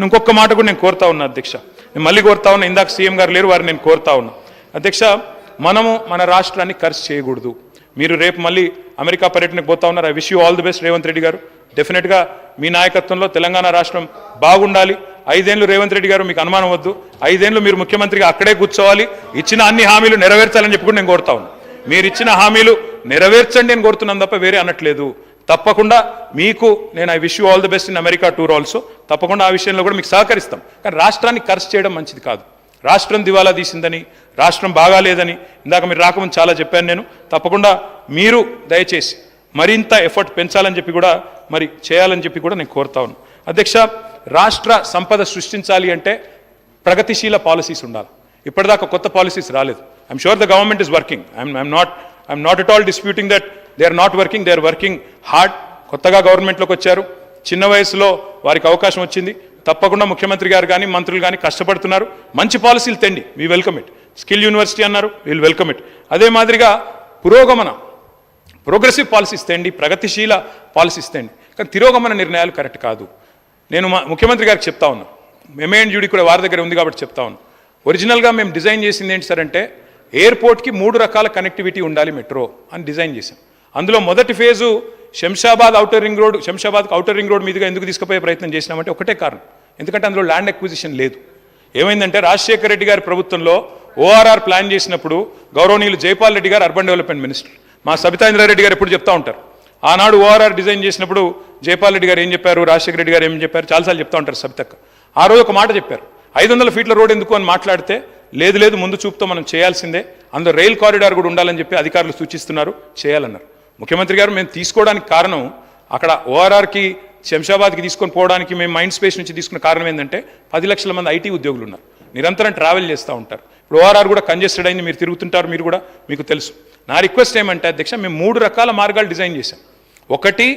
ఇంకొక మాట కూడా నేను కోరుతా ఉన్నా అధ్యక్ష, నేను మళ్ళీ కోరుతా ఉన్నా, ఇందాక సీఎం గారు లేరు, వారిని నేను కోరుతా ఉన్నా. అధ్యక్ష, మనము మన రాష్ట్రాన్ని ఖర్చు చేయకూడదు. మీరు రేపు మళ్ళీ అమెరికా పర్యటనకు పోతా ఉన్నారు. I wish you all the best Revanth Reddy గారు. డెఫినెట్గా మీ నాయకత్వంలో తెలంగాణ రాష్ట్రం బాగుండాలి. 5 ఏళ్ళు రేవంత్ రెడ్డి గారు, మీకు అనుమానం వద్దు, 5 ఏళ్ళు మీరు ముఖ్యమంత్రిగా అక్కడే కూర్చోవాలి, ఇచ్చిన అన్ని హామీలు నెరవేర్చాలని చెప్పి కూడా నేను కోరుతా ఉన్నాను. మీరు ఇచ్చిన హామీలు నెరవేర్చండి అని కోరుతున్నాను తప్ప వేరే అనట్లేదు. తప్పకుండా మీకు నేను I wish you all the best in America tour also. తప్పకుండా ఆ విషయంలో కూడా మీకు సహకరిస్తాం. కానీ రాష్ట్రాన్ని ఖర్చు చేయడం మంచిది కాదు. రాష్ట్రం దివాలా తీసిందని, రాష్ట్రం బాగాలేదని ఇందాక మీరు రాకముందు చాలా చెప్పాను నేను. తప్పకుండా మీరు దయచేసి మరింత ఎఫర్ట్ పెంచాలని చెప్పి కూడా మరి చేయాలని చెప్పి కూడా నేను కోరుతా ఉన్నాను. అధ్యక్ష, రాష్ట్ర సంపద సృష్టించాలి అంటే ప్రగతిశీల పాలసీస్ ఉండాలి. ఇప్పటిదాకా కొత్త పాలసీస్ రాలేదు. I'm sure the government is working. I'm not at all disputing that they are not working, they are working hard. కొత్తగా గవర్నమెంట్లోకి వచ్చారు, చిన్న వయసులో వారికి అవకాశం వచ్చింది. తప్పకుండా ముఖ్యమంత్రి గారు కానీ మంత్రులు కానీ కష్టపడుతున్నారు. మంచి పాలసీలు తెండి, we welcome it. Skill university అన్నారు, వీల్ వెల్కమ్ ఇట్. అదే మాదిరిగా ప్రోగ్రెసివ్ పాలసీస్ తెండి, ప్రగతిశీల పాలసీస్ తెండి. కానీ తిరోగమన నిర్ణయాలు కరెక్ట్ కాదు. నేను ముఖ్యమంత్రి గారికి చెప్తా ఉన్నా, ఎంఏఎన్యూడి కూడా వారి దగ్గర ఉంది కాబట్టి చెప్తా ఉన్నా. ఒరిజినల్గా మేము డిజైన్ చేసింది ఏంటి సార్ అంటే, ఎయిర్పోర్ట్కి 3 రకాల కనెక్టివిటీ ఉండాలి మెట్రో అని డిజైన్ చేశాం. అందులో మొదటి phase Shamshabad outer ring road, శంషాబాద్కి ఔటర్ రింగ్ రోడ్ మీదుగా ఎందుకు తీసుకుపోయే ప్రయత్నం చేసినామంటే ఒకటే కారణం, ఎందుకంటే అందులో ల్యాండ్ అక్విజిషన్ లేదు. ఏమైందంటే రాజశేఖర రెడ్డి గారి ప్రభుత్వంలో ఓఆర్ఆర్ ప్లాన్ చేసినప్పుడు గౌరవనీయులు జైపాల్ రెడ్డి గారు అర్బన్ డెవలప్మెంట్ మినిస్టర్, మా సబితాంద్రారెడ్డి గారు ఎప్పుడు చెప్తా ఉంటారు, ఆనాడు ఓఆర్ఆర్ డిజైన్ చేసినప్పుడు జైపాల్ రెడ్డి గారు ఏం చెప్పారు, రాజశేఖర రెడ్డి గారు ఏం చెప్పారు, చాలాసార్లు చెప్తా ఉంటారు సబితక్క. ఆ రోజు ఒక మాట చెప్పారు, 500 ఫీట్ల రోడ్ ఎందుకు అని మాట్లాడితే, లేదు ముందు చూపుతో మనం చేయాల్సిందే, అందులో రైల్ కారిడార్ కూడా ఉండాలని చెప్పి అధికారులు సూచిస్తున్నారు, చేయాలన్నారు. ముఖ్యమంత్రి గారు మేము తీసుకోవడానికి కారణం, అక్కడ ఓఆర్ఆర్కి శంషాబాద్కి తీసుకొని పోవడానికి మేము మైండ్ స్పేస్ నుంచి తీసుకున్న కారణం ఏంటంటే 10 లక్షల మంది ఐటీ ఉద్యోగులు ఉన్నారు, నిరంతరం ట్రావెల్ చేస్తూ ఉంటారు. ఇప్పుడు ఓఆర్ఆర్ కూడా కంజెస్టెడ్ అయింది, మీరు తిరుగుతుంటారు, మీరు కూడా మీకు తెలుసు. నా రిక్వెస్ట్ ఏమంటే అధ్యక్ష, మేము 3 రకాల మార్గాలు డిజైన్ చేశాం. ఒకటి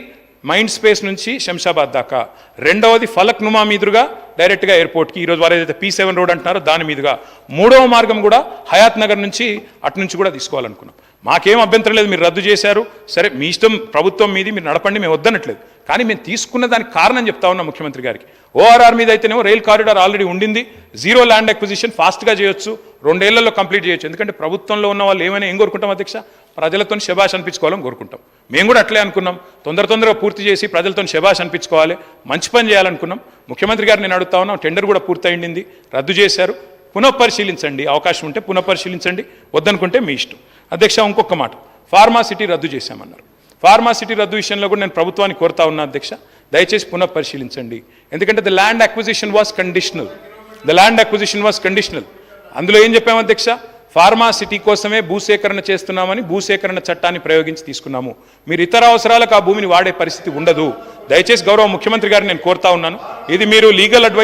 మైండ్ స్పేస్ నుంచి శంషాబాద్ దాకా, రెండవది ఫలక్ నుమా మీదుగా డైరెక్ట్గా ఎయిర్పోర్ట్కి, ఈరోజు వారు ఏదైతే P7 రోడ్ అంటున్నారో దాని మీదుగా, 3వ మార్గం కూడా హయాత్ నగర్ నుంచి అటు నుంచి కూడా తీసుకోవాలనుకున్నాం. మాకేం అభ్యంతరం లేదు, మీరు రద్దు చేశారు, సరే మీ ఇష్టం, ప్రభుత్వం మీది, మీరు నడపండి, మేము వద్దనట్లేదు. కానీ మేము తీసుకున్న దానికి కారణం చెప్తా ఉన్నాం ముఖ్యమంత్రి గారికి. ఓఆర్ఆర్ మీద అయితేనేమో రైల్ కారిడార్ ఆల్రెడీ ఉండింది, 0 ల్యాండ్ అక్విజిషన్ ఫాస్ట్గా చేయొచ్చు, 2 ఏళ్లలో కంప్లీట్ చేయొచ్చు. ఎందుకంటే ప్రభుత్వంలో ఉన్న వాళ్ళు ఏం కోరుకుంటాం అధ్యక్ష, ప్రజలతో శభాష్ అనిపించుకోవాలని కోరుకుంటాం. మేము కూడా అట్లే అనుకున్నాం, తొందరగా పూర్తి చేసి ప్రజలతో శభాష్ అనిపించుకోవాలి, మంచి పని చేయాలనుకున్నాం. ముఖ్యమంత్రి గారు నేను అడుగుతా ఉన్నాం, టెండర్ కూడా పూర్తయింది, రద్దు చేశారు, పునఃపరిశీలించండి, అవకాశం ఉంటే పునఃపరిశీలించండి, వద్దనుకుంటే మీ ఇష్టం. అధ్యక్ష, ఇంకొక మాట, ఫార్మాసిటీ రద్దు చేశామన్నారు. ఫార్మాసిటీ రద్దు విషయంలో కూడా నేను ప్రభుత్వాన్ని కోరుతా ఉన్నా అధ్యక్ష, దయచేసి పునఃపరిశీలించండి. ఎందుకంటే the land acquisition was conditional. అందులో ఏం చెప్పాము అధ్యక్ష, ఫార్మాసిటీ కోసమే భూసేకరణ చేస్తున్నామని భూసేకరణ చట్టాన్ని ప్రయోగించి తీసుకున్నాము. మీరు ఇతర అవసరాలకు ఆ భూమిని వాడే పరిస్థితి ఉండదు. దయచేసి గౌరవ ముఖ్యమంత్రి గారిని నేను కోరుతా ఉన్నాను, ఇది మీరు లీగల్ అడ్వైస్